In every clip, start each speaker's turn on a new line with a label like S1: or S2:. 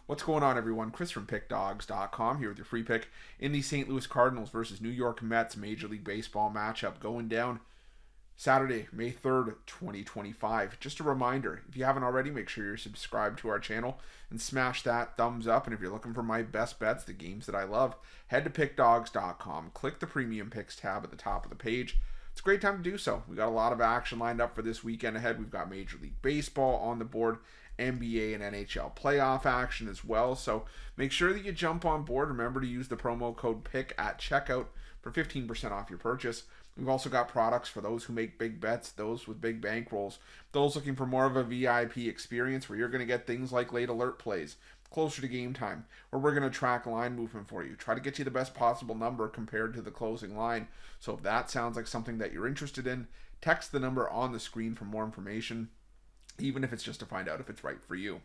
S1: What's going on, everyone? Chris from Pickdawgz.com here with your free pick in the St. Louis Cardinals versus New York Mets Major League Baseball matchup going down Saturday, May 3rd, 2025. Just a reminder, if you haven't already, make sure you're subscribed to our channel and smash that thumbs up. And if you're looking for my best bets, the games that I love, head to Pickdawgz.com. Click the Premium Picks tab at the top of the page. It's a great time to do so. We got a lot of action lined up for this weekend ahead. We've got Major League Baseball on the board, NBA and NHL playoff action as well. So make sure that you jump on board. Remember to use the promo code PICK at checkout for 15% off your purchase. We've also got products for those who make big bets, those with big bankrolls, those looking for more of a VIP experience where you're going to get things like late alert plays, closer to game time, where we're going to track line movement for you. Try to get you the best possible number compared to the closing line. So if that sounds like something that you're interested in, text the number on the screen for more information, even if it's just to find out if it's right for you.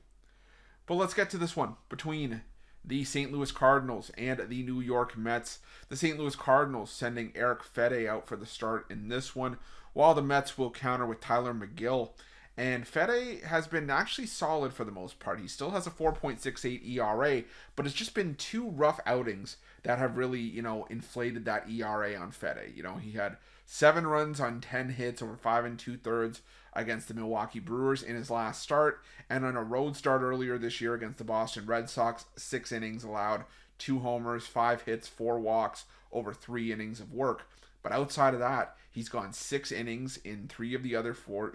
S1: But let's get to this one between the St. Louis Cardinals and the New York Mets. The St. Louis Cardinals sending Eric Fedde out for the start in this one, while the Mets will counter with Tyler McGill. And Fedde has been actually solid for the most part. He still has a 4.68 ERA, but it's just been two rough outings that have really, inflated that ERA on Fedde. He had 7 runs on 10 hits over 5 2/3 against the Milwaukee Brewers in his last start, and on a road start earlier this year against the Boston Red Sox, 6 innings allowed, 2 homers, 5 hits, 4 walks over 3 innings of work. But outside of that, he's gone 6 innings in 3 of the other 4,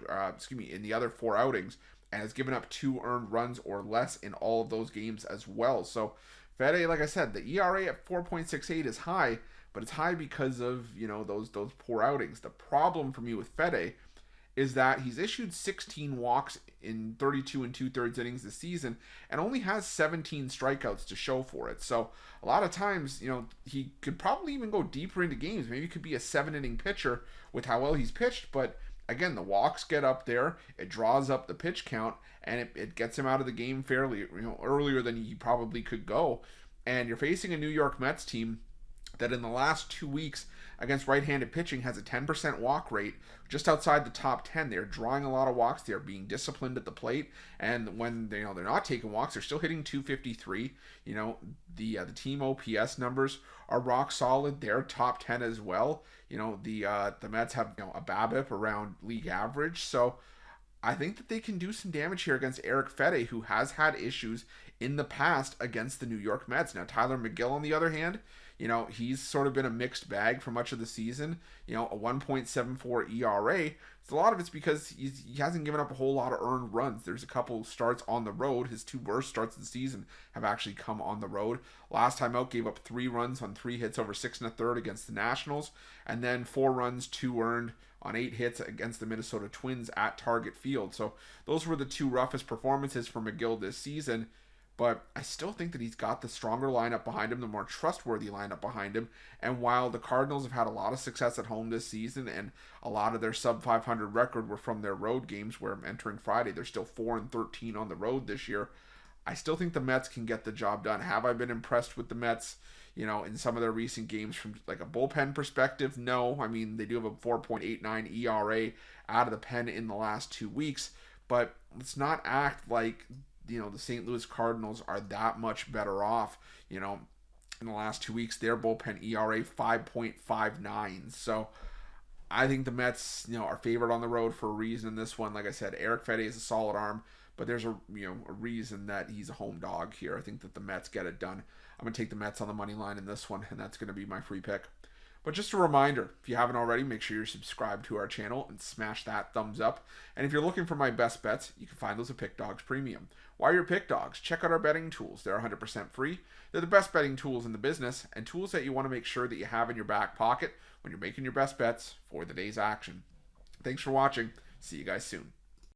S1: in the other 4 outings, and has given up 2 earned runs or less in all of those games as well. So Fedde, like I said, the ERA at 4.68 is high, but it's high because of, those poor outings. The problem for me with Fedde is that he's issued 16 walks in 32 2/3 innings this season and only has 17 strikeouts to show for it. So a lot of times, he could probably even go deeper into games. Maybe he could be a 7-inning pitcher with how well he's pitched, but again, the walks get up there, it draws up the pitch count, and it gets him out of the game fairly, earlier than he probably could go. And you're facing a New York Mets team that in the last 2 weeks against right-handed pitching has a 10% walk rate, just outside the top 10. They're drawing a lot of walks. They're being disciplined at the plate, and when they're not taking walks, they're still hitting 253. The team OPS numbers are rock solid. They're top 10 as well. The Mets have a BABIP around league average, so I think that they can do some damage here against Eric Fedde, who has had issues in the past against the New York Mets. Now, Tyler McGill, on the other hand, he's sort of been a mixed bag for much of the season. A 1.74 ERA. So a lot of it's because he hasn't given up a whole lot of earned runs. There's a couple starts on the road. His 2 worst starts of the season have actually come on the road. Last time out, gave up 3 runs on 3 hits over 6 1/3 against the Nationals, and then 4 runs, 2 earned on 8 hits against the Minnesota Twins at Target Field. So those were the 2 roughest performances for McGill this season. But I still think that he's got the stronger lineup behind him, the more trustworthy lineup behind him. And while the Cardinals have had a lot of success at home this season, and a lot of their sub-500 record were from their road games, where entering Friday, they're still 4-13 on the road this year, I still think the Mets can get the job done. Have I been impressed with the Mets, in some of their recent games from like a bullpen perspective? No. I mean, they do have a 4.89 ERA out of the pen in the last 2 weeks, but let's not act like the St. Louis Cardinals are that much better off. In the last 2 weeks, their bullpen ERA 5.59. So I think the Mets, are favored on the road for a reason in this one. Like I said, Eric Fedde is a solid arm, but there's a reason that he's a home dog here. I think that the Mets get it done. I'm going to take the Mets on the money line in this one, and that's going to be my free pick. But just a reminder, if you haven't already, make sure you're subscribed to our channel and smash that thumbs up. And if you're looking for my best bets, you can find those at Pick Dawgz Premium. While you're Pick Dawgz, check out our betting tools. They're 100% free. They're the best betting tools in the business, and tools that you want to make sure that you have in your back pocket when you're making your best bets for the day's action. Thanks for watching. See you guys soon.